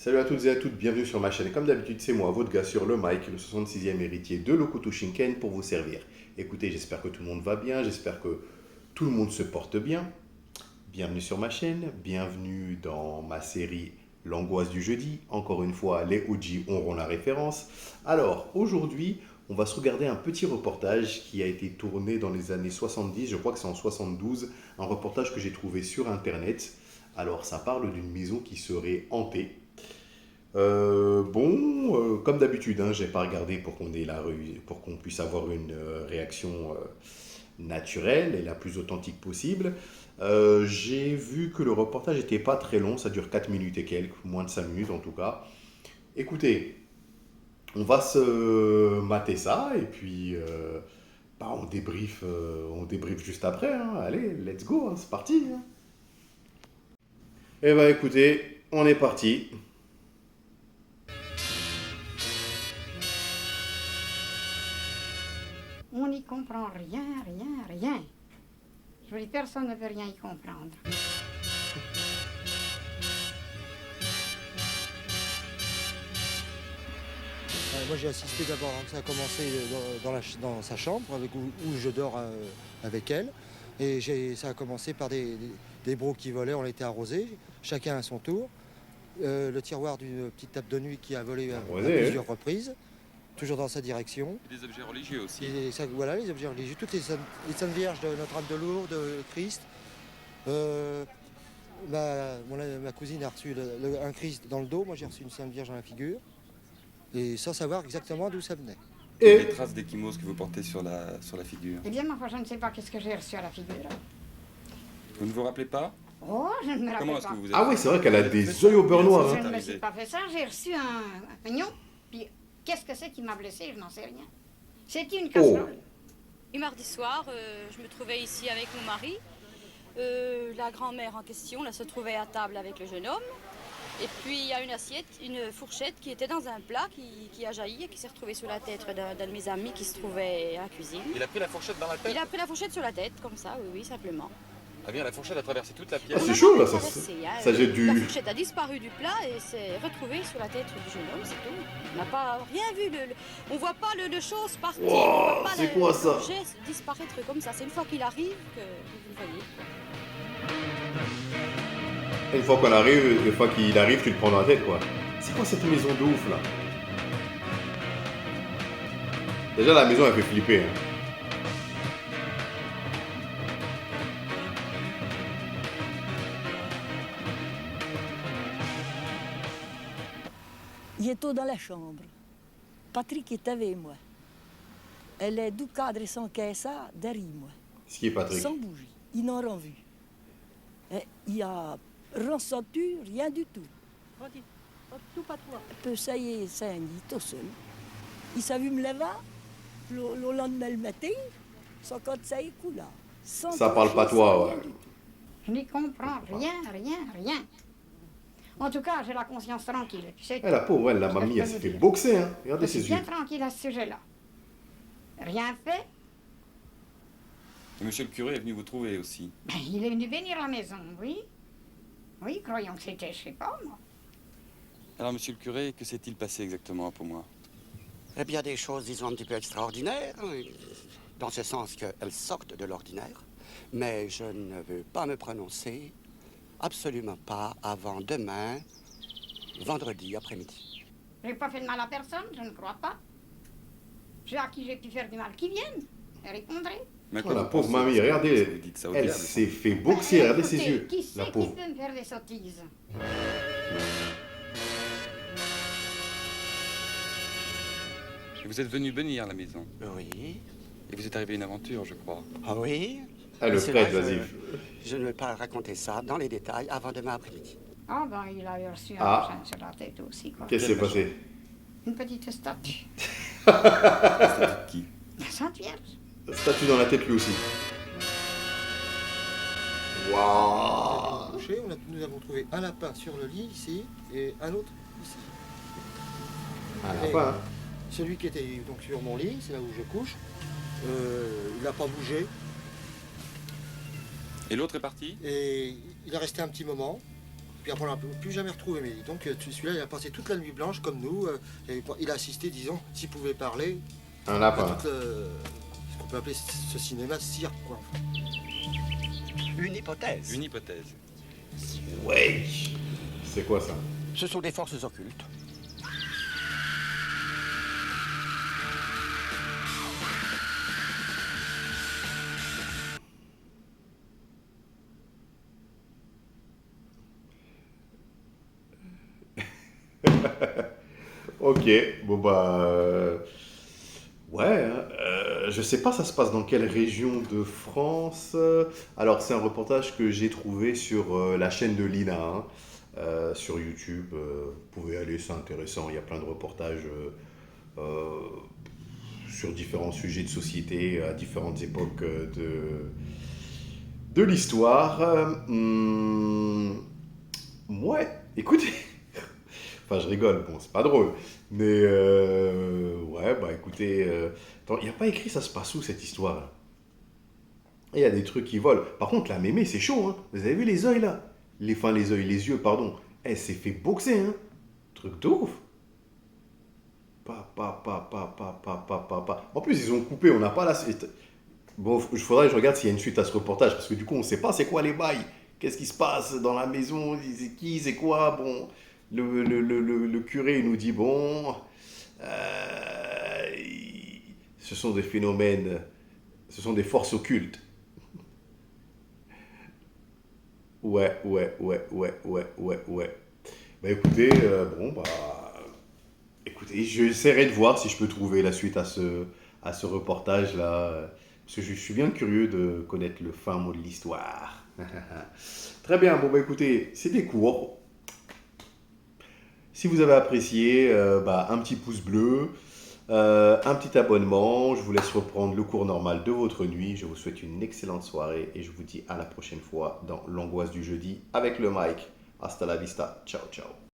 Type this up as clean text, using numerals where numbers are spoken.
Salut à toutes et à toutes, bienvenue sur ma chaîne. Et comme d'habitude, c'est moi, votre gars sur le mic, le 66e héritier de Lokuto Shinken pour vous servir. Écoutez, j'espère que tout le monde va bien, j'espère que tout le monde se porte bien. Bienvenue sur ma chaîne, bienvenue dans ma série L'angoisse du jeudi. Encore une fois, les OG auront la référence. Alors, aujourd'hui, on va se regarder un petit reportage qui a été tourné dans les années 70, je crois que c'est en 72, un reportage que j'ai trouvé sur internet. Alors, ça parle d'une maison qui serait hantée. Comme d'habitude, hein, j'ai pas regardé pour qu'on ait pour qu'on puisse avoir une réaction naturelle et la plus authentique possible. J'ai vu que le reportage n'était pas très long, ça dure 4 minutes et quelques, moins de 5 minutes en tout cas. Écoutez, on va se mater ça et puis on débrief juste après, hein. Allez, let's go, hein, c'est parti, hein. Eh ben écoutez, on est parti. On n'y comprend rien, rien, rien. Je vous dis, personne ne peut rien y comprendre. Moi j'ai assisté d'abord, ça a commencé dans sa chambre où je dors avec elle. Et ça a commencé par des brocs qui volaient, on était arrosés, chacun à son tour. Le tiroir d'une petite table de nuit qui a volé à plusieurs reprises, toujours dans sa direction. Des objets religieux aussi. Et ça, voilà les objets religieux, toutes les Saintes Vierges de Notre-Dame de Lourdes, de Christ. Ma cousine a reçu un Christ dans le dos, moi j'ai reçu une Sainte Vierge dans la figure. Et sans savoir exactement d'où ça venait. Et les traces d'échymose que vous portez sur la figure. Eh bien, moi, je ne sais pas qu'est-ce que j'ai reçu à la figure. Vous ne vous rappelez pas? Oh, je ne me rappelle Comment est-ce pas. que vous êtes Ah oui, c'est vrai qu'elle a des yeux au beurre noir, Je hein. ne me suis pas fait ça, j'ai reçu un pignon. Puis, qu'est-ce que c'est qui m'a blessé? Je n'en sais rien. C'était une casserole. Et mardi soir, je me trouvais ici avec mon mari. La grand-mère en question là, se trouvait à table avec le jeune homme. Et puis il y a une assiette, une fourchette qui était dans un plat qui a jailli et qui s'est retrouvée sur la tête d'un de mes amis qui se trouvait à la cuisine. Il a pris la fourchette dans la tête? Il a pris la fourchette sur la tête, comme ça, oui, simplement. Ah bien, la fourchette a traversé toute la Ah, pièce. c'est chaud là, Traversé, hein. ça jette La du. fourchette a disparu du plat et s'est retrouvée sur la tête du jeune homme, c'est tout. On n'a pas rien vu, on voit pas le chose partir. Wow, on voit pas c'est quoi ça? l'objet disparaître comme ça. C'est une fois qu'il arrive que vous le voyez. Une fois qu'il arrive, tu le prends dans la tête, quoi. C'est quoi cette maison de ouf là? Déjà la maison elle fait flipper, hein. Il est dans la chambre. Patrick est avec moi. Elle est du cadre sans caisse derrière moi. Ce qui est Patrick. Sans bougie. Ils n'ont rien vu. Et il y a ressenti rien du tout. Tout pas toi. Peu ça y est, ça y est, tout seul. Il savait me lever, le lendemain le matin, sans quand ça y coula. Ça parle pas toi, ouais. Je n'y comprends rien, rien, rien. En tout cas, j'ai la conscience tranquille. Tu sais, Eh, la pauvre, elle, la mamie, elle s'est fait boxer, hein. Regardez je suis ses yeux. bien tranquille à ce sujet-là. Rien fait. Et monsieur le curé est venu vous trouver aussi. Ben, il est venu bénir la maison, oui. Oui, croyons que c'était, je sais pas, moi. Alors monsieur le curé, que s'est-il passé exactement pour moi? Eh bien, des choses, disons, un petit peu extraordinaires, hein, dans ce sens qu'elles sortent de l'ordinaire. Mais je ne veux pas me prononcer, absolument pas, avant demain, vendredi après-midi. J'ai pas fait de mal à personne, je ne crois pas. Ceux à qui j'ai pu faire du mal, qui viennent, je répondrai. Mais à Oh, quoi la vous pauvre pensez mamie, lorsque regardez. vous dites ça au Elle diable? s'est fait boxer, regardez ses Écoutez, yeux. qui c'est La qui pauvre. peut me faire des sottises? Et vous êtes venu bénir la maison. Oui. Et vous êtes arrivé à une aventure, je crois. Ah oui? Ah, le C'est prêtre, vrai, vas-y. je ne vais pas raconter ça dans les détails avant demain après-midi. Ah ben, il a reçu un Ah. machin sur la tête aussi, quoi. Qu'est-ce qui s'est passé? Une petite statue. C'était qui? La Sainte Vierge. Statue dans la tête lui aussi. Waouh! Couché, nous avons trouvé un lapin sur le lit ici et un autre ici. Ah, la fin, hein. Celui qui était donc sur mon lit, c'est là où je couche, il n'a pas bougé Et l'autre est parti? et il est resté un petit moment. Puis après, on l'a plus jamais retrouvé. Mais donc, celui-là, il a passé toute la nuit blanche, comme nous. Il a assisté, disons, s'il pouvait parler, Un à lapin. ce qu'on peut appeler ce cinéma cirque, quoi. Une hypothèse. Une hypothèse. Ouais. C'est quoi ça? Ce sont des forces occultes. Ok, bon bah... ouais, hein, je sais pas ça se passe dans quelle région de France. Alors c'est un reportage que j'ai trouvé sur la chaîne de Lina, hein, sur YouTube. Vous pouvez aller, c'est intéressant, il y a plein de reportages euh, sur différents sujets de société à différentes époques de l'histoire. Ouais, écoutez... Enfin, je rigole, bon, c'est pas drôle. Mais ouais, bah écoutez, attends, il n'y a pas écrit ça se passe où cette histoire? Il y a des trucs qui volent. Par contre, la mémé, c'est chaud, hein. Vous avez vu les yeux là? Enfin, les yeux, pardon. Elle s'est fait boxer, hein. Truc de ouf. En plus, ils ont coupé, on n'a pas la suite. Bon, il faudrait que je regarde s'il y a une suite à ce reportage, parce que du coup, on ne sait pas c'est quoi les bails. Qu'est-ce qui se passe dans la maison? C'est qui? C'est quoi? Bon. Le curé nous dit, bon, ce sont des phénomènes, ce sont des forces occultes. Ouais. Bah écoutez, bon, bah, écoutez, j'essaierai de voir si je peux trouver la suite à ce reportage-là, parce que je suis bien curieux de connaître le fin mot de l'histoire. Très bien, bon, bah écoutez, c'était court. Si vous avez apprécié, bah, un petit pouce bleu, un petit abonnement. Je vous laisse reprendre le cours normal de votre nuit. Je vous souhaite une excellente soirée et je vous dis à la prochaine fois dans l'angoisse du jeudi avec le Mike. Hasta la vista. Ciao, ciao.